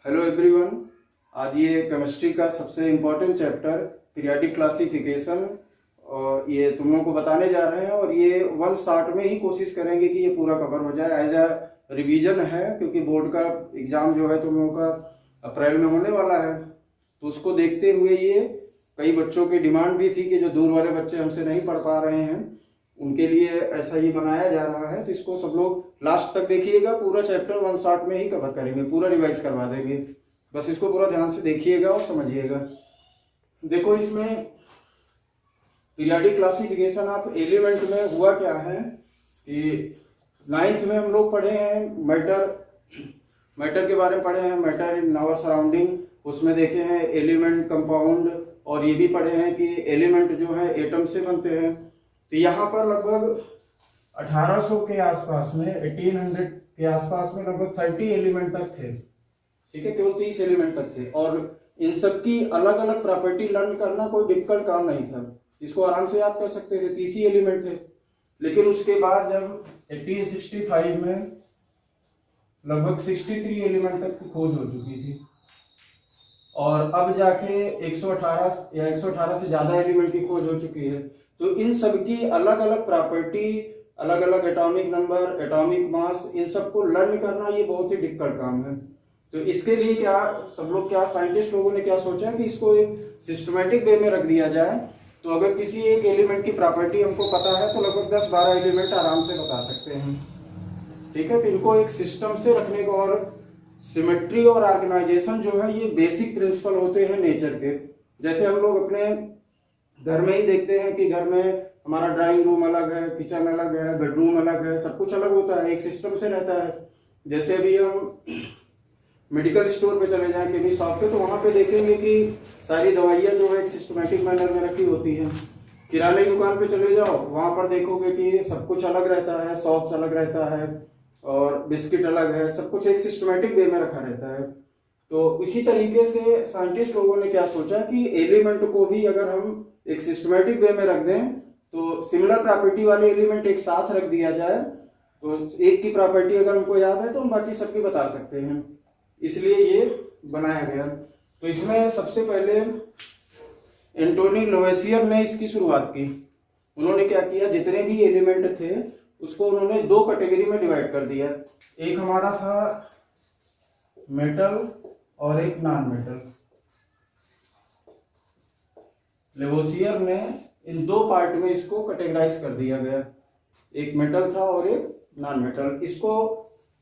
Hello everyone. आज ये chemistry का सबसे इम्पोर्टेंट चैप्टर पीरियोडिक क्लासिफिकेशन और ये तुम लोगों को बताने जा रहे हैं और ये वन शॉट में ही कोशिश करेंगे कि ये पूरा कवर हो जाए। एज अ रिवीजन है क्योंकि बोर्ड का एग्ज़ाम जो है तुम लोगों का अप्रैल में होने वाला है, तो उसको देखते हुए ये कई बच्चों की डिमांड भी थी कि जो दूर वाले बच्चे हमसे नहीं पढ़ पा रहे हैं उनके लिए ऐसा ये बनाया जा रहा है। तो इसको सब लोग लास्ट तक देखिएगा, पूरा चैप्टर वन शॉट में ही कवर करेंगे, पूरा रिवाइज करवा देंगे। बस इसको पूरा ध्यान से देखिएगा और समझिएगा। देखो इसमें पीरियोडिक क्लासिफिकेशन ऑफ एलिमेंट में हुआ क्या है कि नाइन्थ में हम लोग पढ़े हैं मैटर के बारे में पढ़े हैं, मैटर इन आवर सराउंडिंग। उसमें देखे हैं एलिमेंट, कंपाउंड, और ये भी पढ़े हैं कि एलिमेंट जो है एटम से बनते हैं। तो यहाँ पर लगभग 1800 के आसपास में, 1800 के आसपास में लगभग 30 एलिमेंट तक थे। ठीक है, केवल 30 एलिमेंट तक थे और इन सबकी अलग अलग प्रॉपर्टी लर्न करना कोई डिफिकल्ट काम नहीं था, इसको आराम से याद कर सकते थे, 30 ही एलिमेंट थे। लेकिन उसके बाद जब 1865 में लगभग 63 एलिमेंट तक की खोज हो चुकी थी और अब जाके 118 या 118 से ज्यादा एलिमेंट की खोज हो चुकी है। तो इन सब की अलग अलग प्रॉपर्टी, अलग अलग एटॉमिक नंबर, एटॉमिक मास, इन सबको लर्न करना ये बहुत ही डिफिकल्ट काम है। तो इसके लिए क्या सब लोग, क्या साइंटिस्ट लोगों ने क्या सोचा कि इसको एक सिस्टमेटिक वे में रख दिया जाए। तो अगर किसी एक एलिमेंट की प्रॉपर्टी हमको पता है तो लगभग 10-12 एलिमेंट आराम से बता सकते हैं। ठीक है, तो इनको एक सिस्टम से रखने को, और सिमेट्री और ऑर्गेनाइजेशन जो है ये बेसिक प्रिंसिपल होते हैं नेचर के। जैसे हम लोग अपने घर में ही देखते हैं कि घर में हमारा ड्राइंग रूम अलग है, किचन अलग है, बेडरूम अलग है, सब कुछ अलग होता है, एक सिस्टम से रहता है। जैसे अभी हम मेडिकल स्टोर पे चले जाएं, किसी शॉप पे, तो वहां पे देखेंगे कि सारी दवाइयाँ जो है एक सिस्टमेटिक मैनर में रखी होती हैं। किराने की दुकान पे चले जाओ, वहां पर देखोगे कि सब कुछ अलग रहता है, सॉप्स अलग रहता है और बिस्किट अलग है, सब कुछ एक सिस्टमेटिक वे में रखा रहता है। तो इसी तरीके से साइंटिस्ट लोगों ने क्या सोचा कि एलिमेंट को भी अगर हम एक सिस्टमेटिक वे में रख दें तो सिमिलर प्रॉपर्टी वाले एलिमेंट एक साथ रख दिया जाए, तो एक की प्रॉपर्टी अगर हमको याद है तो हम बाकी सबकी बता सकते हैं, इसलिए ये बनाया गया। तो इसमें सबसे पहले एंटोनी लोवेसियर ने इसकी शुरुआत की। उन्होंने क्या किया, जितने भी एलिमेंट थे उसको उन्होंने दो कैटेगरी में डिवाइड कर दिया। एक हमारा था मेटल और एक नॉन मेटल। लेवोसियर ने इन दो पार्ट में इसको कैटेगराइज कर दिया गया, एक मेटल था और एक नॉन मेटल। इसको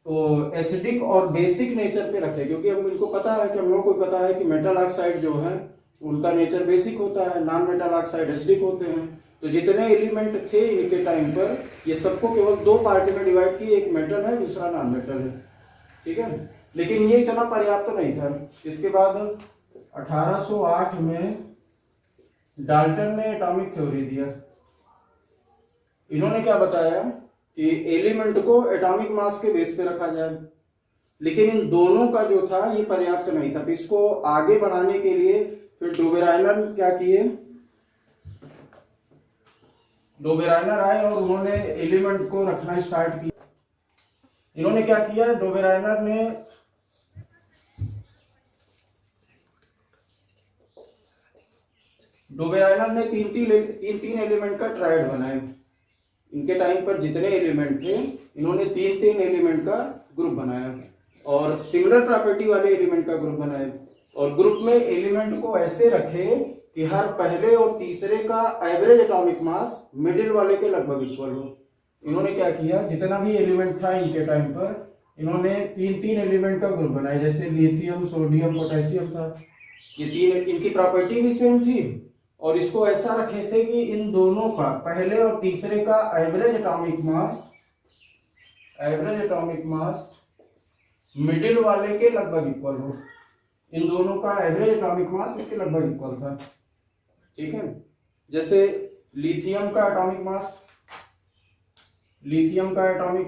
तो एसिडिक और बेसिक नेचर पे रखे, क्योंकि अब इनको पता है कि हम लोगों को पता है कि मेटल ऑक्साइड जो है उनका नेचर बेसिक होता है, नॉन मेटल ऑक्साइड एसिडिक होते हैं। तो जितने एलिमेंट थे इनके टाइम पर ये सबको केवल दो पार्ट में डिवाइड किए, एक मेटल है दूसरा नॉन मेटल है। ठीक है, लेकिन ये इतना पर्याप्त नहीं था। इसके बाद 1808 में डाल्टन ने एटॉमिक थ्योरी दिया। इन्होंने क्या बताया कि एलिमेंट को एटॉमिक मास के बेस पे रखा जाए, लेकिन इन दोनों का जो था ये पर्याप्त नहीं था। तो इसको आगे बढ़ाने के लिए फिर डोबेराइनर क्या किए, डोबेराइनर आए और उन्होंने एलिमेंट को रखना स्टार्ट किया। इन्होंने क्या किया, डोबेराइनर ने तीन एलिमेंट का ट्रायड बनाए। इनके टाइम पर जितने एलिमेंट थे इन्होंने तीन एलिमेंट का ग्रुप बनाया और सिमिलर प्रॉपर्टी वाले एलिमेंट का ग्रुप बनाया, और ग्रुप में एलिमेंट को ऐसे रखे कि हर पहले और तीसरे का एवरेज एटॉमिक मास मिडिल वाले के लगभग इक्वल हो। इन्होंने क्या किया, जितना भी एलिमेंट था इनके टाइम पर इन्होंने तीन एलिमेंट का ग्रुप बनाया। जैसे लिथियम, सोडियम, पोटेशियम था, ये तीन, इनकी प्रॉपर्टी भी सेम थी और इसको ऐसा रखे थे कि इन दोनों का पहले और तीसरे का एवरेज एटॉमिक मास मिडिल वाले के लगभग इक्वल हो। इन दोनों का एवरेज एटॉमिक मास इसके लगभग इक्वल था। ठीक है, जैसे लिथियम का एटॉमिक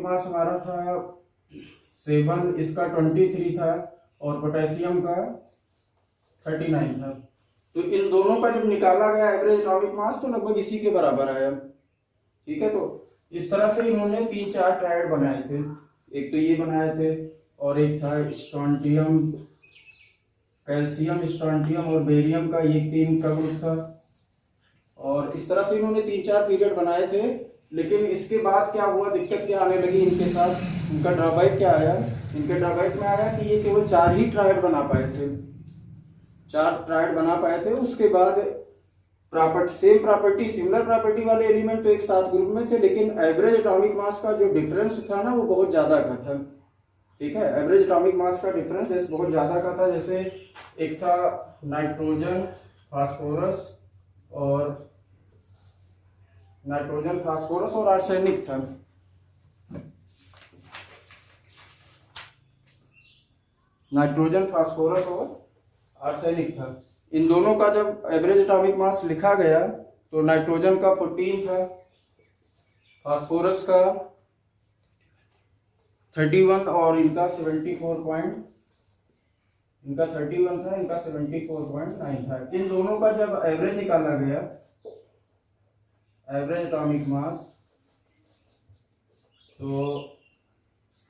मास हमारा था 7, इसका 23 था और पोटेशियम का 39 था। तो इन दोनों का जब निकाला गया एवरेज एटॉमिक मास तो लगभग इसी के बराबर आया। ठीक है, तो इस तरह से इन्होंने 3-4 ट्रायड बनाए थे। एक तो ये बनाए थे और एक था स्ट्रोंटियम कैल्शियम, स्ट्रांटियम और बेरियम का ये 3 का ग्रुप था। और इस तरह से इन्होंने 3-4 पीरियड बनाए थे। लेकिन इसके बाद क्या हुआ, दिक्कत क्या आने लगी इनके साथ, इनका ड्रॉबैक क्या आया, इनके ड्रॉबैक में आया कि ये केवल 4 ही ट्रायड बना पाए थे, 4 ट्रायड बना पाए थे। उसके बाद सिमिलर प्रॉपर्टी वाले एलिमेंट तो एक साथ ग्रुप में थे, लेकिन एवरेज एटॉमिक मास का जो डिफरेंस था ना वो बहुत ज्यादा का था। ठीक है, एवरेज एटॉमिक मास का डिफरेंस बहुत ज्यादा का था। जैसे एक था नाइट्रोजन, फास्फोरस और आर्सेनिक था। नाइट्रोजन, फास्फोरस और आर्सेनिक था। इन दोनों का जब एवरेज एटॉमिक मास लिखा गया तो नाइट्रोजन का 14 था, फास्फोरस का 31 और इनका 31 था, इनका 74.9 था। इन दोनों का जब एवरेज निकाला गया, एवरेज एटॉमिक मास, तो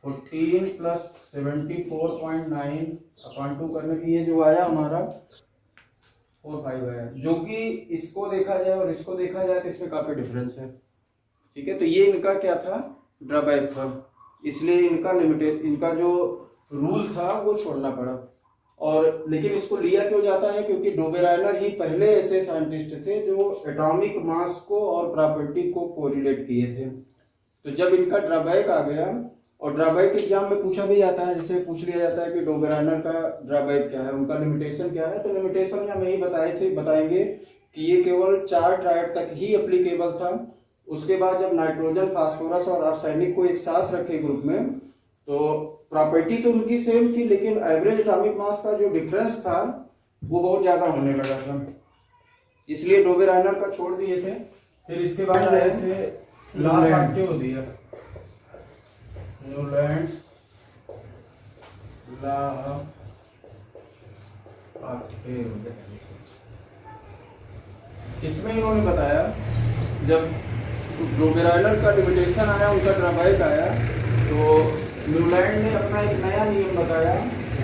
14 प्लस 74.9/2 करने की ये जो आया हमारा 45 आया, जो कि इसको देखा जाए और इसको देखा जाए तो इसमें काफी डिफरेंस है। ठीक है, तो ये इनका क्या था, ड्रॉबैक था। इसलिए इनका जो रूल था वो छोड़ना पड़ा। और लेकिन इसको लिया क्यों जाता है, क्योंकि डोबेराइनर ही पहले ऐसे साइंटिस्ट थे जो एटॉमिक मास को और प्रॉपर्टी को कोरिलेट किए थे। तो जब इनका ड्रॉबैक आ गया, और ड्रॉबैक एग्जाम में पूछा भी जाता है, जैसे पूछ लिया जाता है कि डोबेराइनर का ड्रॉबैक क्या है, उनका लिमिटेशन क्या है, तो लिमिटेशन हम यही बताएंगे कि ये केवल 4 ट्रायड तक ही एप्लीकेबल था। उसके बाद जब नाइट्रोजन, फास्फोरस और आर्सेनिक को एक साथ रखे ग्रुप में, तो प्रॉपर्टी तो उनकी सेम थी, लेकिन एवरेज एटॉमिक मास का जो डिफरेंस था वो बहुत ज्यादा होने लगा था। इसलिए डोबेराइनर का छोड़ दिए थे। फिर इसके बाद आए थे न्यूलैंड्स ला इसमें इन्होंने बताया, जब डोबेराइनर का लिमिटेशन आया, उनका ड्रॉबैक आया, तो न्यूलैंड ने अपना एक नया नियम बताया।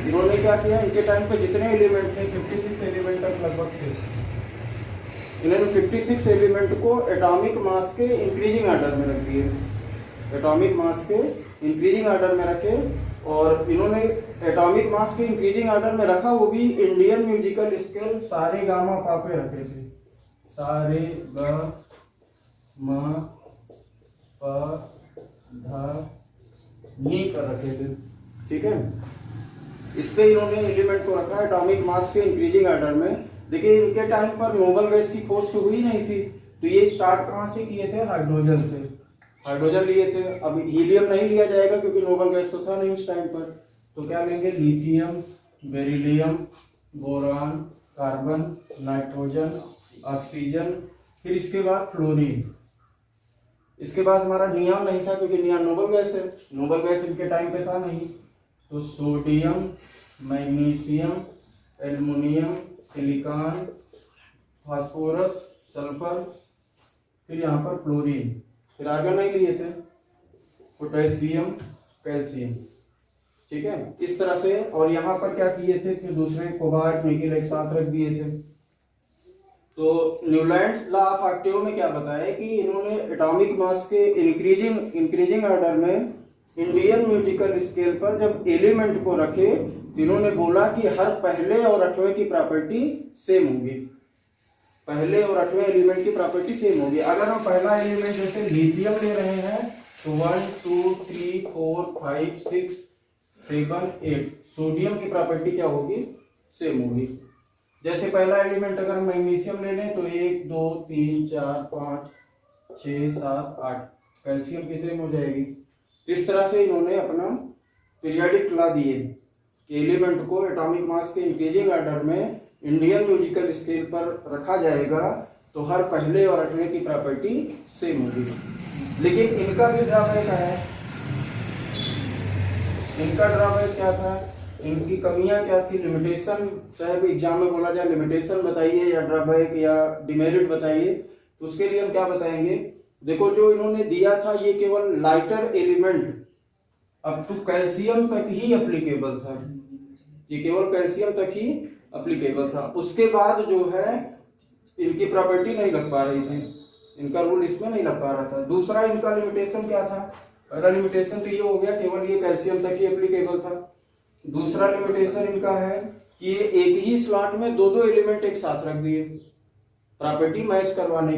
इन्होंने क्या किया, इनके टाइम पे जितने एलिमेंट थे 56 एलिमेंट तक लगभग थे, इन्होंने 56 एलिमेंट को एटॉमिक मास के इंक्रीजिंग ऑर्डर में रख दिए, एटॉमिक मास के इंक्रीजिंग ऑर्डर में रखे। और इन्होंने एटॉमिक मास के इंक्रीजिंग ऑर्डर में रखा, वो भी इंडियन म्यूजिकल स्केल सारे गामा पा पे रखे थे, सारे ग म प ध नी कर रखे थे। ठीक है, इस पे इन्होंने एलिमेंट को रखा एटॉमिक मास के इंक्रीजिंग ऑर्डर में। देखिए इनके टाइम पर नोबल गैस की खोज तो हुई नहीं थी, तो ये स्टार्ट कहाँ से किए थे, हाइड्रोजन से, हाइड्रोजन लिए थे। अब हीलियम नहीं लिया जाएगा क्योंकि नोबल गैस तो था नहीं उस टाइम पर, तो क्या लेंगे, lithium, beryllium, boron, carbon, nitrogen, oxygen, फिर इसके बाद फ्लोरीन। इसके बाद हमारा नियॉन नहीं था क्योंकि नियॉन नोबल गैस है, नोबल गैस इनके टाइम पे था नहीं। तो sodium, magnesium, aluminium, silicon, phosphorus, sulphur, फिर यहाँ पर फ्लोरीन, फिर आर्गन नहीं लिए थे, पोटेशियम, कैल्शियम। ठीक है, इस तरह से। और यहाँ पर क्या किए थे, फिर दूसरे कोबाल्ट, निकेल एक साथ रख दिए थे। तो न्यूलैंड्स लॉ ऑफ ऑक्टेव में क्या बताया कि इन्होंने एटॉमिक मास के इंक्रीजिंग ऑर्डर में इंडियन म्यूजिकल स्केल पर जब एलिमेंट को रखे, तो इन्होंने बोला कि हर पहले और 8वें की प्रॉपर्टी सेम होगी, पहले और 8वें एलिमेंट की प्रॉपर्टी सेम होगी। अगर हम पहला एलिमेंट जैसे लिथियम ले रहे हैं तो 1 2 3 4 5 6 7 8 सोडियम की प्रॉपर्टी क्या होगी, सेम होगी। जैसे पहला एलिमेंट अगर मैग्नीशियम ले लें तो 1 2 3 4 5 6 7 8 कैल्शियम की सेम हो जाएगी। इस तरह से इन्होंने अपना पीरियोडिक लॉ दिए कि एलिमेंट को एटॉमिक मास के इंक्रीजिंग ऑर्डर में इंडियन म्यूजिकल स्केल पर रखा जाएगा तो हर पहले और 8वें की प्रॉपर्टी सेम होगी। लेकिन इनका भी ड्रॉबैक है। इनका ड्रॉबैक क्या था, इनकी कमियां क्या थी, लिमिटेशन, चाहे भी एग्जाम में बोला जाए लिमिटेशन बताइए या ड्रॉबैक या डिमेरिट बताइए, तो उसके लिए हम क्या बताएंगे। देखो जो इन्होंने दिया था ये केवल lighter element up to calcium तक ही एप्लीकेबल था, ये केवल कैल्शियम तक ही अप्लीकेबल था। उसके बाद जो है इनकी प्रॉपर्टी नहीं लग पा रही थी, इनका रूल इसमें नहीं लग पा रहा था। दूसरा इनका लिमिटेशन क्या था? पहला लिमिटेशन तो ये हो गया केवल ये कैल्शियम तक ही एप्लीकेबल था। दूसरा लिमिटेशन इनका है कि ये एक ही स्लॉट में दो दो एलिमेंट एक साथ रख दिए। प्रॉपर्टी मैच कराने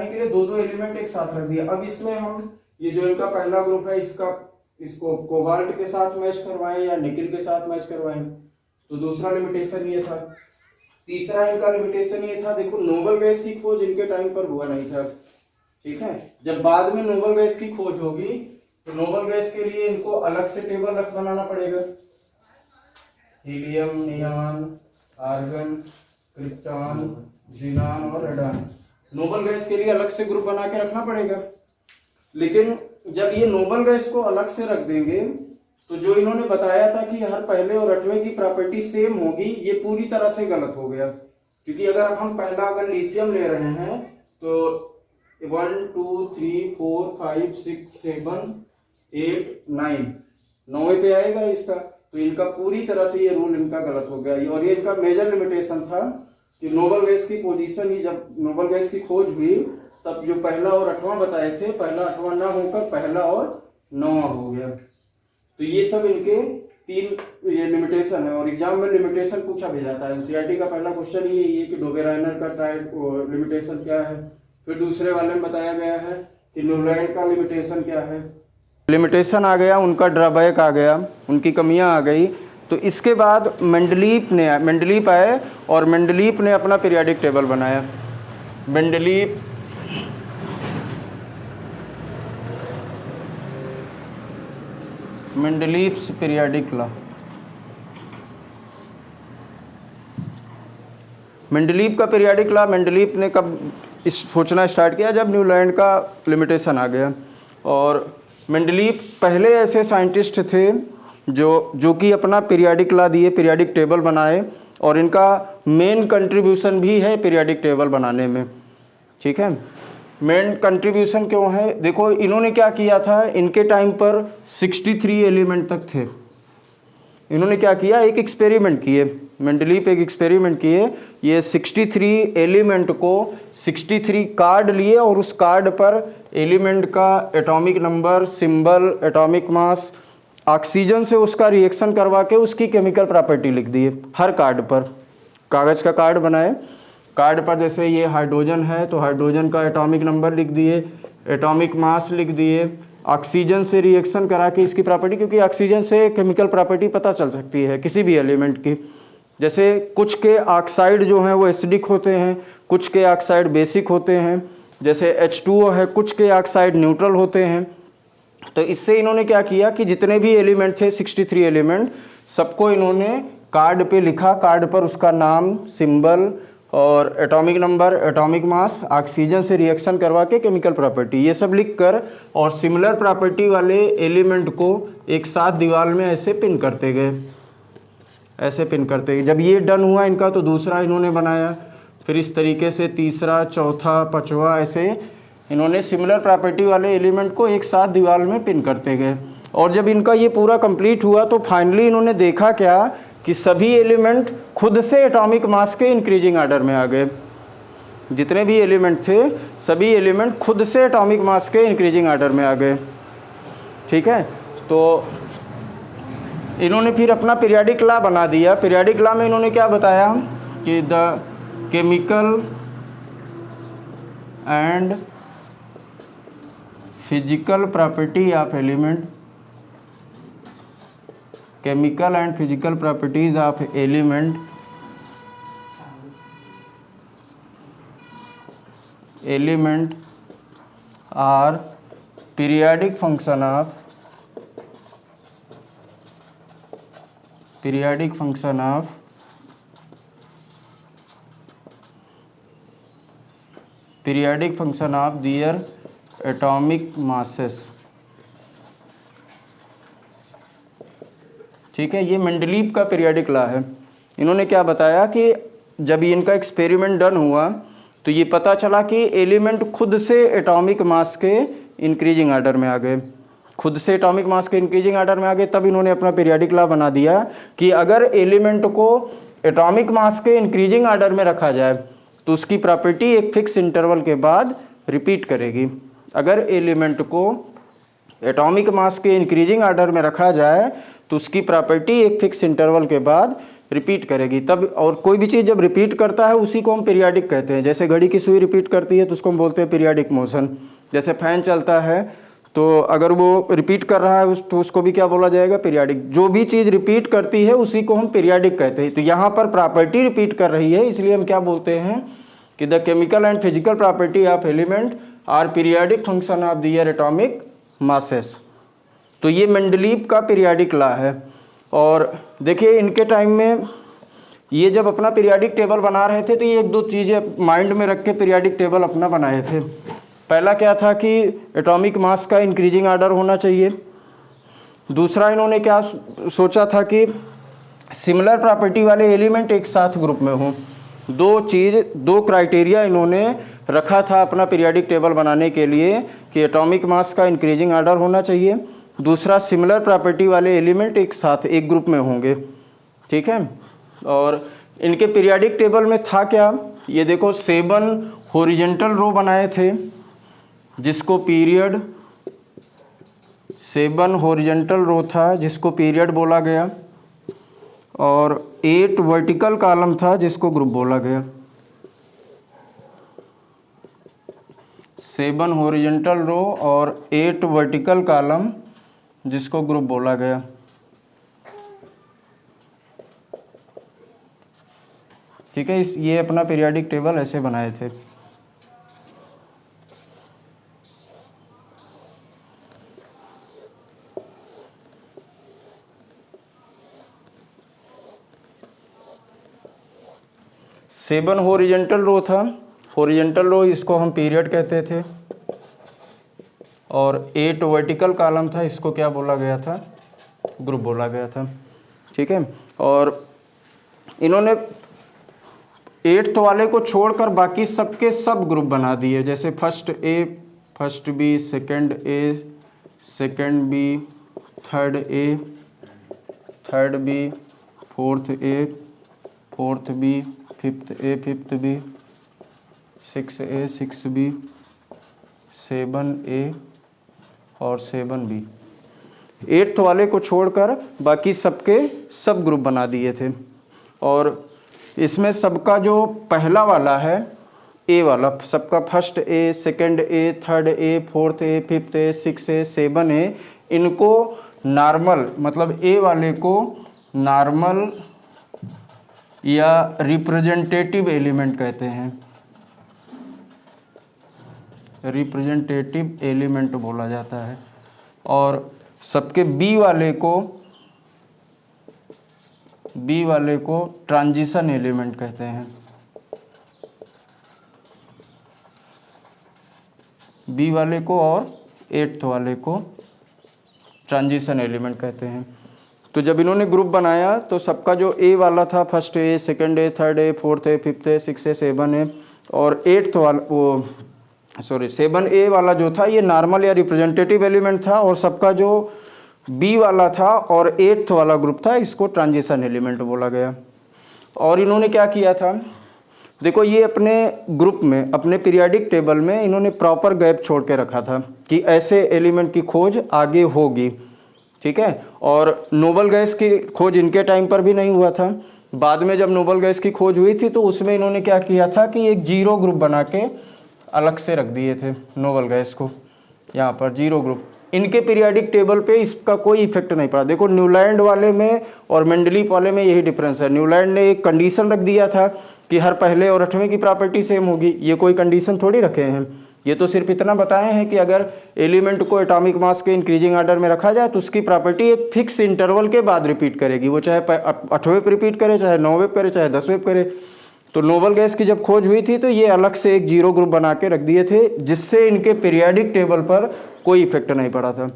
के लिए दो दो एलिमेंट एक साथ रख दिए। अब इसमें हम ये जो इनका पहला ग्रुप है इसको कोबाल्ट के साथ मैच करवाएं या निकिल के साथ मैच करवाएं, तो दूसरा लिमिटेशन ये था। तीसरा इनका लिमिटेशन ये था, देखो नोबल गैस की खोज इनके टाइम पर हुआ नहीं था, ठीक है। जब बाद में नोबल गैस की खोज होगी तो नोबल गैस के लिए इनको अलग से टेबल बनाना पड़ेगा। Helium, neon, argon, krypton, xenon और रेडॉन, नोबल गैस के लिए अलग से ग्रुप बना के रखना पड़ेगा। लेकिन जब ये नोबल गैस को अलग से रख देंगे तो जो इन्होंने बताया था कि हर पहले और 8वें की प्रॉपर्टी सेम होगी, ये पूरी तरह से गलत हो गया। क्योंकि अगर हम पहला अगर लिथियम ले रहे हैं तो 1 2 3 4 5 6 7 8 9 9वें पे आएगा इसका, तो इनका पूरी तरह से ये रूल इनका गलत हो गया। और ये इनका मेजर लिमिटेशन था कि नोबल गैस की पोजीशन ही, जब नोबल गैस की खोज हुई तब जो पहला और 8वां बताए थे, पहला 8वां ना होकर पहला और 9वां हो गया। तो ये सब इनके 3 ये लिमिटेशन है और एग्जाम में लिमिटेशन पूछा भी जाता है। एनसीईआरटी का पहला क्वेश्चन ही ये कि डोबेराइनर का टाइप लिमिटेशन क्या है। फिर दूसरे वाले में बताया गया है कि न्यूलैंड का लिमिटेशन क्या है। लिमिटेशन आ गया, उनका ड्रॉबैक आ गया, उनकी कमियां आ गई। तो इसके बाद मेंडलीप आए और मेंडलीप ने अपना पीरियाडिक टेबल बनाया। मेंडलीप्स पीरियाडिक लॉ। मेंडलीप का पीरियाडिक लॉ मेंडलीप ने कब सोचना स्टार्ट किया? जब न्यूलैंड का लिमिटेशन आ गया। और मेंडलीप पहले ऐसे साइंटिस्ट थे जो कि अपना पीरियाडिक लॉ दिए, पीरियाडिक टेबल बनाए, और इनका मेन कंट्रीब्यूशन भी है पीरियाडिक टेबल बनाने में, ठीक है। मेन कंट्रीब्यूशन क्यों है? देखो इन्होंने क्या किया था, इनके टाइम पर 63 एलिमेंट तक थे। इन्होंने क्या किया, एक एक्सपेरिमेंट किए, मेंडलीप एक एक्सपेरिमेंट किए। ये 63 एलिमेंट को 63 कार्ड लिए और उस कार्ड पर एलिमेंट का atomic number, symbol, atomic mass, oxygen से उसका रिएक्शन करवा के उसकी केमिकल प्रॉपर्टी लिख दिए। हर कार्ड पर कागज़ का कार्ड बनाए, कार्ड पर जैसे ये हाइड्रोजन है तो हाइड्रोजन का एटॉमिक नंबर लिख दिए, एटॉमिक मास लिख दिए, ऑक्सीजन से रिएक्शन करा के इसकी प्रॉपर्टी, क्योंकि ऑक्सीजन से केमिकल प्रॉपर्टी पता चल सकती है किसी भी एलिमेंट की। जैसे कुछ के ऑक्साइड जो हैं वो एसिडिक होते हैं, कुछ के ऑक्साइड बेसिक होते हैं, जैसे H2O है, कुछ के ऑक्साइड न्यूट्रल होते हैं। तो इससे इन्होंने क्या किया कि जितने भी एलिमेंट थे 63 एलिमेंट, सबको इन्होंने कार्ड पे लिखा, कार्ड पर उसका नाम, सिंबल और atomic number, atomic mass, oxygen से रिएक्शन करवा के केमिकल प्रॉपर्टी, ये सब लिखकर और सिमिलर प्रॉपर्टी वाले एलिमेंट को एक साथ दीवार में ऐसे पिन करते गए, ऐसे पिन करते गए। जब ये डन हुआ इनका तो दूसरा इन्होंने बनाया, फिर इस तरीके से तीसरा, चौथा, पांचवा, ऐसे इन्होंने सिमिलर प्रॉपर्टी वाले एलिमेंट को एक साथ दीवार में पिन करते गए। और जब इनका ये पूरा कंप्लीट हुआ तो फाइनली इन्होंने देखा क्या कि सभी एलिमेंट खुद से एटॉमिक मास के इंक्रीजिंग ऑर्डर में आ गए। जितने भी एलिमेंट थे सभी एलिमेंट खुद से एटॉमिक मास के इंक्रीजिंग ऑर्डर में आ गए, ठीक है। तो इन्होंने फिर अपना पीरियाडिक लॉ बना दिया। पीरियाडिक लॉ में इन्होंने क्या बताया कि the chemical and physical property of element, chemical and physical properties of element are periodic function of their atomic masses, ठीक है। ये मेंडलीप का पीरियाडिक लॉ है। इन्होंने क्या बताया कि जब इनका एक्सपेरिमेंट डन हुआ तो ये पता चला कि एलिमेंट खुद से एटॉमिक मास के इंक्रीजिंग ऑर्डर में आ गए, खुद से एटॉमिक मास के इंक्रीजिंग ऑर्डर में आ गए, तब इन्होंने अपना पीरियोडिक लॉ बना दिया कि अगर एलिमेंट को एटॉमिक मास के इंक्रीजिंग ऑर्डर में रखा जाए तो उसकी प्रॉपर्टी एक फिक्स इंटरवल के बाद रिपीट करेगी। अगर एलिमेंट को एटॉमिक मास के इंक्रीजिंग ऑर्डर में रखा जाए तो उसकी प्रॉपर्टी एक फिक्स इंटरवल के बाद रिपीट करेगी तब। और कोई भी चीज़ जब रिपीट करता है उसी को हम पीरियोडिक कहते हैं। जैसे घड़ी की सुई रिपीट करती है तो उसको हम बोलते हैं पीरियोडिक मोशन। जैसे फैन चलता है तो अगर वो रिपीट कर रहा है तो उसको भी क्या बोला जाएगा, पीरियोडिक। जो भी चीज़ रिपीट करती है उसी को हम पीरियोडिक कहते हैं। तो यहाँ पर प्रॉपर्टी रिपीट कर रही है, इसलिए हम क्या बोलते हैं कि the chemical and physical property of element are periodic function of their atomic masses. तो ये मेंडलीव का पीरियोडिक लॉ है। और देखिए इनके टाइम में ये जब अपना पीरियोडिक टेबल बना रहे थे तो ये एक दो चीज़ें माइंड में रख के पीरियोडिक टेबल अपना बनाए थे। पहला क्या था कि एटॉमिक मास का इंक्रीजिंग ऑर्डर होना चाहिए। दूसरा इन्होंने क्या सोचा था कि सिमिलर प्रॉपर्टी वाले एलिमेंट एक साथ ग्रुप में हों। दो क्राइटेरिया इन्होंने रखा था अपना पीरियोडिक टेबल बनाने के लिए कि एटॉमिक मास का इंक्रीजिंग ऑर्डर होना चाहिए, दूसरा सिमिलर प्रॉपर्टी वाले एलिमेंट एक साथ एक ग्रुप में होंगे। ठीक है। और इनके पीरियोडिक टेबल में था क्या, ये देखो 7 हॉरिजॉन्टल रो बनाए थे जिसको पीरियड, 7 हॉरिजॉन्टल रो था जिसको पीरियड बोला गया, और 8 वर्टिकल कॉलम था जिसको ग्रुप बोला गया। 7 हॉरिजॉन्टल रो और 8 वर्टिकल कॉलम जिसको ग्रुप बोला गया। ठीक है। ये अपना पीरियोडिक टेबल ऐसे बनाए थे। सेवन हॉरिजॉन्टल रो था, हॉरिजॉन्टल रो इसको हम पीरियड कहते थे, और 8 वर्टिकल कॉलम था, इसको क्या बोला गया था, ग्रुप बोला गया था। ठीक है। और इन्होंने 8th वाले को छोड़कर बाकी सबके सब ग्रुप बना दिए। जैसे first A, first B, second A, second B, third A, third B, fourth A, fourth B, fifth A, fifth B, 6 A, 6 B, 7 A और 7 बी। 8th वाले को छोड़कर बाकी सबके सब ग्रुप बना दिए थे। और इसमें सबका जो पहला वाला है ए वाला, सबका first A, second A, third A, fourth A, fifth A, 6 A, 7 A, इनको नॉर्मल, मतलब ए वाले को नॉर्मल या रिप्रेजेंटेटिव एलिमेंट कहते हैं। रिप्रेजेंटेटिव एलिमेंट बोला जाता है। और सबके बी वाले को ट्रांजिशन एलिमेंट कहते हैं। बी वाले को और 8th वाले को ट्रांजिशन एलिमेंट कहते हैं। तो जब इन्होंने ग्रुप बनाया तो सबका जो ए वाला था, first A, second A, third A, fourth A, fifth A, 6 A, 7 A, और 8th वाला वो 7 ए वाला जो था ये नॉर्मल या रिप्रेजेंटेटिव एलिमेंट था, और सबका जो बी वाला था और 8th वाला ग्रुप था इसको ट्रांजिशन एलिमेंट बोला गया। और इन्होंने क्या किया था, देखो ये अपने ग्रुप में, अपने पीरियोडिक टेबल में इन्होंने प्रॉपर गैप छोड़ के रखा था कि ऐसे एलिमेंट की खोज आगे होगी। ठीक है। और नोबल गैस की खोज इनके टाइम पर भी नहीं हुआ था। बाद में जब नोबल गैस की खोज हुई थी तो उसमें इन्होंने क्या किया था कि एक 0 ग्रुप बना के अलग से रख दिए थे नोबल गैस को, यहाँ पर 0 ग्रुप। इनके पीरियोडिक टेबल पे इसका कोई इफेक्ट नहीं पड़ा। देखो न्यूलैंड वाले में और मेंडलीव वाले में यही डिफरेंस है। न्यूलैंड ने एक कंडीशन रख दिया था कि हर पहले और 8वें की प्रॉपर्टी सेम होगी, ये कोई कंडीशन थोड़ी रखे हैं। ये तो सिर्फ इतना बताए हैं कि अगर एलिमेंट को एटॉमिक मास के इंक्रीजिंग ऑर्डर में रखा जाए तो उसकी प्रॉपर्टी एक फिक्स इंटरवल के बाद रिपीट करेगी, वो चाहे 8वें पे रिपीट करे, चाहे 9वें करे, चाहे 10वें करे। तो नोबल गैस की जब खोज हुई थी तो ये अलग से एक 0 ग्रुप बना के रख दिए थे, जिससे इनके पीरियोडिक टेबल पर कोई इफेक्ट नहीं पड़ा था।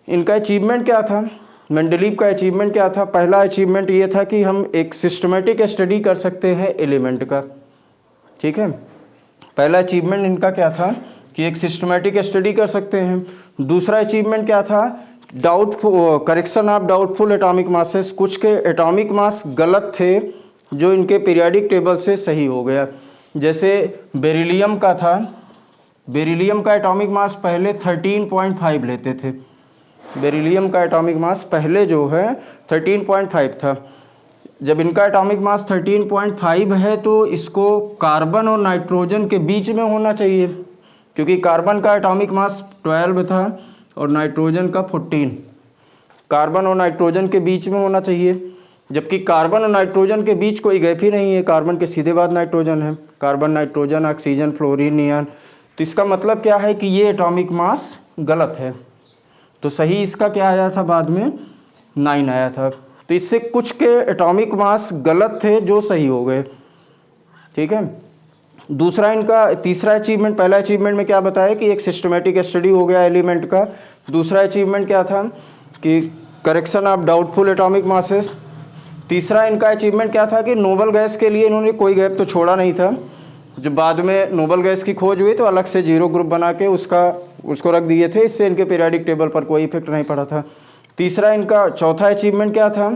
इनका अचीवमेंट क्या था, मेंडलीव का अचीवमेंट क्या था? पहला अचीवमेंट ये था कि हम एक सिस्टमेटिक स्टडी कर सकते हैं एलिमेंट का। ठीक है। पहला अचीवमेंट इनका क्या था कि एक सिस्टमेटिक स्टडी कर सकते हैं। दूसरा अचीवमेंट क्या था, correction of doubtful atomic masses, कुछ के एटॉमिक मास गलत थे जो इनके पीरियोडिक टेबल से सही हो गया। जैसे बेरिलियम का था, बेरिलियम का एटॉमिक मास पहले 13.5 लेते थे, बेरिलियम का एटॉमिक मास पहले जो है 13.5 था। जब इनका एटॉमिक मास 13.5 है तो इसको कार्बन और नाइट्रोजन के बीच में होना चाहिए, क्योंकि कार्बन का एटॉमिक मास 12 था और नाइट्रोजन का 14, कार्बन और नाइट्रोजन के बीच में होना चाहिए, जबकि कार्बन और नाइट्रोजन के बीच कोई गैप ही नहीं है, कार्बन के सीधे बाद नाइट्रोजन है, carbon nitrogen oxygen fluorine neon. तो इसका मतलब क्या है कि ये एटॉमिक मास गलत है। तो सही इसका क्या आया था, बाद में 9 आया था। तो इससे कुछ के एटॉमिक मास गलत थे जो सही हो गए, ठीक है। दूसरा इनका तीसरा अचीवमेंट, पहला अचीवमेंट में क्या बताया कि एक सिस्टमेटिक स्टडी हो गया एलिमेंट का। दूसरा अचीवमेंट क्या था कि correction of doubtful atomic masses. तीसरा इनका अचीवमेंट क्या था कि नोबल गैस के लिए इन्होंने कोई गैप तो छोड़ा नहीं था। जब बाद में नोबल गैस की खोज हुई तो अलग से 0 ग्रुप बना के उसको रख दिए थे, इससे इनके पीरियोडिक टेबल पर कोई इफेक्ट नहीं पड़ा था। तीसरा इनका चौथा अचीवमेंट क्या था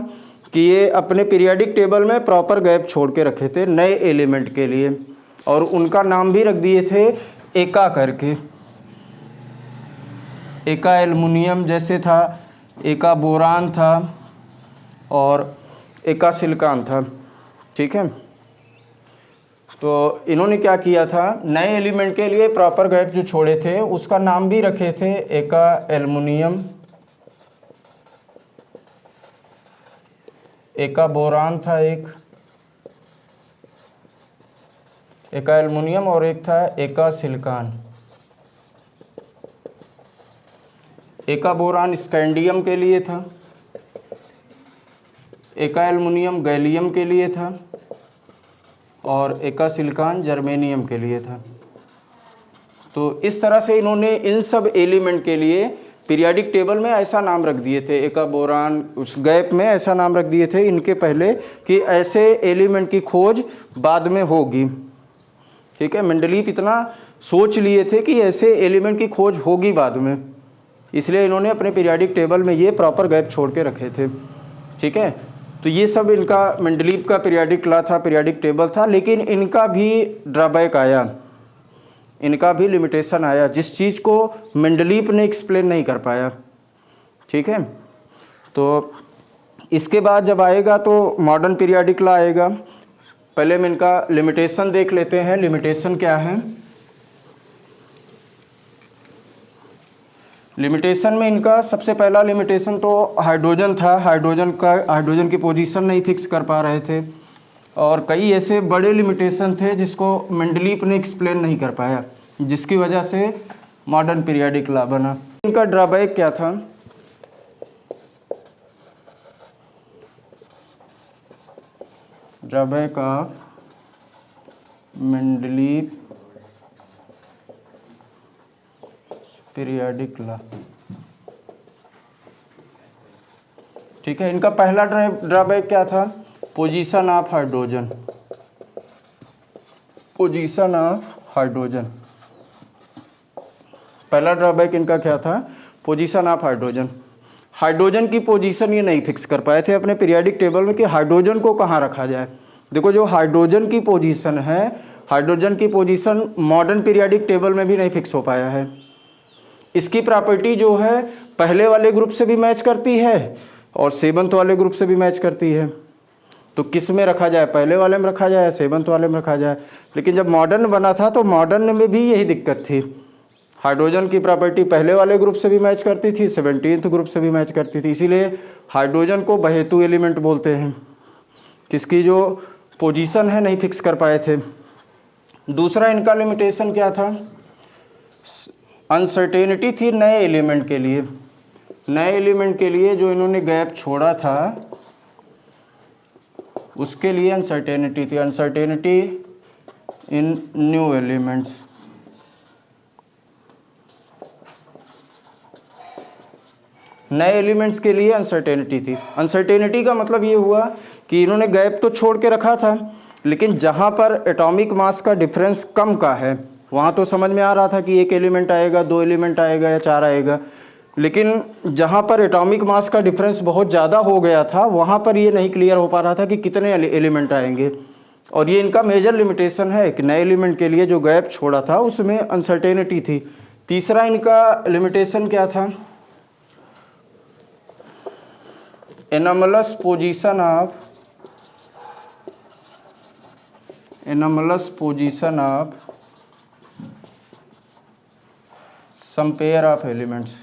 कि ये अपने पीरियोडिक टेबल में प्रॉपर गैप छोड़ के रखे थे नए एलिमेंट के लिए, और उनका नाम भी रख दिए थे एका करके। एका एल्युमिनियम जैसे था, एका बोरान था और एका सिलिकॉन था, ठीक है। तो इन्होंने क्या किया था, नए एलिमेंट के लिए प्रॉपर गैप जो छोड़े थे उसका नाम भी रखे थे एका एल्युमिनियम, एका बोरान था एक, एका एल्युमिनियम और एक था एका सिलिकॉन। एका बोरान स्कैंडियम के लिए था, एका एल्युमिनियम गैलियम के लिए था और एका सिलिकॉन जर्मेनियम के लिए था। तो इस तरह से इन्होंने इन सब एलिमेंट के लिए पीरियोडिक टेबल में ऐसा नाम रख दिए थे, एका बोरान उस गैप में ऐसा नाम रख दिए थे इनके पहले कि ऐसे एलिमेंट की खोज बाद में होगी, ठीक है। मेंडलीव इतना सोच लिए थे कि ऐसे एलिमेंट की खोज होगी बाद में, इसलिए इन्होंने अपने पीरियोडिक टेबल में ये प्रॉपर गैप छोड़ के रखे थे, ठीक है। तो ये सब इनका मेंडलीव का पीरियोडिक लॉ था, पीरियोडिक टेबल था। लेकिन इनका भी ड्रॉबैक आया, इनका भी लिमिटेशन आया, जिस चीज़ को मेंडलीव ने एक्सप्लेन नहीं कर पाया, ठीक है। तो इसके बाद जब आएगा तो मॉडर्न पीरियोडिक लॉ आएगा। पहले हम इनका लिमिटेशन देख लेते हैं, लिमिटेशन क्या है। लिमिटेशन में इनका सबसे पहला लिमिटेशन तो हाइड्रोजन था, हाइड्रोजन की पोजीशन नहीं फिक्स कर पा रहे थे, और कई ऐसे बड़े लिमिटेशन थे जिसको मेंडलीव ने एक्सप्लेन नहीं कर पाया, जिसकी वजह से मॉडर्न पीरियोडिक लॉ बना। इनका ड्रॉबैक क्या था, drawback of Mendeleev periodic law, ठीक है। इनका पहला ड्रॉबैक क्या था, position of hydrogen, position of hydrogen. पहला ड्रॉबैक इनका क्या था, पोजीशन ऑफ हाइड्रोजन। हाइड्रोजन की पोजीशन ये नहीं फिक्स कर पाए थे अपने पीरियोडिक टेबल में कि हाइड्रोजन को कहाँ रखा जाए। देखो जो हाइड्रोजन की पोजीशन है, हाइड्रोजन की पोजीशन मॉडर्न पीरियोडिक टेबल में भी नहीं फिक्स हो पाया है। इसकी प्रॉपर्टी जो है पहले वाले ग्रुप से भी मैच करती है और 7th वाले ग्रुप से भी मैच करती है। तो किस में रखा जाए, पहले वाले में रखा जाए, 7th वाले में रखा जाए। लेकिन जब मॉडर्न बना था तो मॉडर्न में भी यही दिक्कत थी, हाइड्रोजन की प्रॉपर्टी पहले वाले ग्रुप से भी मैच करती थी, 17th ग्रुप से भी मैच करती थी। इसीलिए हाइड्रोजन को बहेतु एलिमेंट बोलते हैं, किसकी जो पोजीशन है नहीं फिक्स कर पाए थे। दूसरा इनका लिमिटेशन क्या था, अनसर्टेनिटी थी नए एलिमेंट के लिए। नए एलिमेंट के लिए जो इन्होंने गैप छोड़ा था उसके लिए अनसर्टेनिटी थी, अनसर्टेनिटी इन न्यू एलिमेंट्स। नए एलिमेंट्स के लिए अनसर्टेनिटी थी। अनसर्टेनिटी का मतलब ये हुआ कि इन्होंने गैप तो छोड़ के रखा था, लेकिन जहाँ पर एटॉमिक मास का डिफरेंस कम का है, वहाँ तो समझ में आ रहा था कि एक एलिमेंट आएगा, 2 एलिमेंट आएगा या 4 आएगा, लेकिन जहाँ पर एटॉमिक मास का डिफरेंस बहुत ज़्यादा हो गया था वहाँ पर ये नहीं क्लियर हो पा रहा था कि कितने एलिमेंट आएंगे। और ये इनका मेजर लिमिटेशन है कि नए एलिमेंट के लिए जो गैप छोड़ा था उसमें अनसर्टेनिटी थी। तीसरा इनका लिमिटेशन क्या था? Anomalous position of some pair of elements,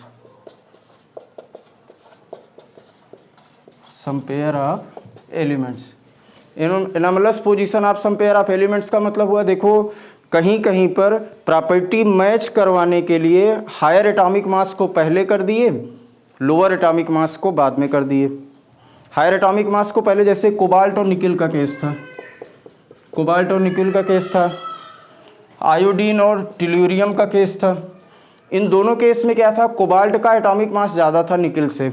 anomalous position of some pair of elements का मतलब हुआ, देखो कहीं कहीं पर प्रॉपर्टी मैच करवाने के लिए हायर एटॉमिक मास को पहले कर दिए, लोअर एटॉमिक मास को बाद में कर दिए। हायर एटॉमिक मास को पहले, जैसे कोबाल्ट और निकिल का केस था, आयोडीन और टेल्यूरियम का केस था। इन दोनों केस में क्या था? कोबाल्ट का एटॉमिक मास ज़्यादा था निकिल से,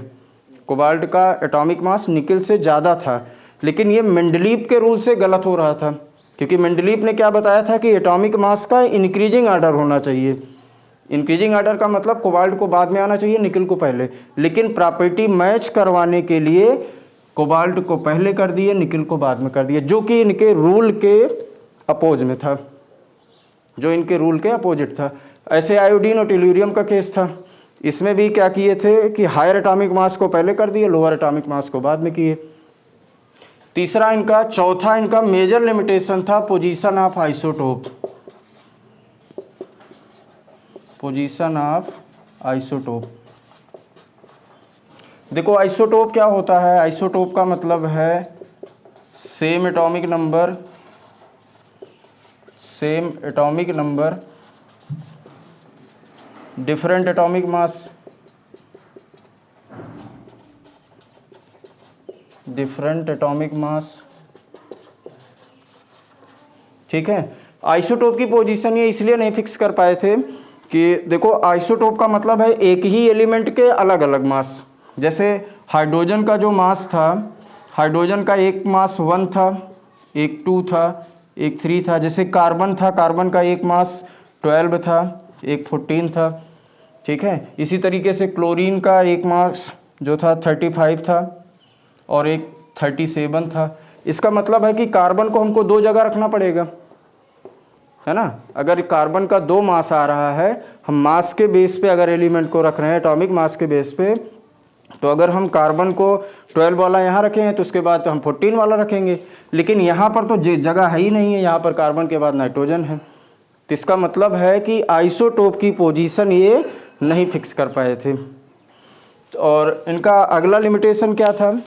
कोबाल्ट का एटॉमिक मास निकिल से ज़्यादा था। लेकिन ये मेंडलीव के रूल से गलत हो रहा था, क्योंकि मेंडलीव ने क्या बताया था कि एटॉमिक मास का इंक्रीजिंग ऑर्डर होना चाहिए। इंक्रीजिंग ऑर्डर का मतलब कोबाल्ट को बाद में आना चाहिए, निकिल को पहले। लेकिन प्रॉपर्टी मैच करवाने के लिए कोबाल्ट को पहले कर दिए, निकिल को बाद में कर दिए, जो कि इनके रूल के अपोज में था, जो इनके रूल के अपोजिट था। ऐसे आयोडीन और टेल्यूरियम का केस था, इसमें भी क्या किए थे कि हायर एटॉमिक मास को पहले कर दिए, लोअर एटॉमिक मास को बाद में किए। चौथा इनका मेजर लिमिटेशन था पोजीशन ऑफ आइसोटोप। देखो आइसोटोप क्या होता है? आइसोटोप का मतलब है same atomic number different atomic mass, ठीक है। आइसोटोप की पोजीशन ये इसलिए नहीं फिक्स कर पाए थे कि देखो आइसोटोप का मतलब है एक ही एलिमेंट के अलग अलग मास। जैसे हाइड्रोजन का जो मास था, हाइड्रोजन का एक मास 1 था, एक 2 था, एक 3 था। जैसे कार्बन था, कार्बन का एक मास 12 था, एक 14 था, ठीक है। इसी तरीके से क्लोरीन का एक मास जो था 35 था और एक 37 था। इसका मतलब है कि कार्बन को हमको 2 जगह रखना पड़ेगा, है ना। अगर कार्बन का 2 मास आ रहा है, हम मास के बेस पे अगर एलिमेंट को रख रहे हैं, एटॉमिक मास के बेस पे, तो अगर हम कार्बन को 12 वाला यहाँ रखेंगे तो उसके बाद तो हम 14 वाला रखेंगे। लेकिन यहाँ पर तो जगह है ही नहीं है, यहाँ पर कार्बन के बाद नाइट्रोजन है। तो इसका मतलब है कि आइसोटोप की पोजीशन ये नहीं फिक्स कर पाए थे। और इनका अगला लिमिटेशन क्या था?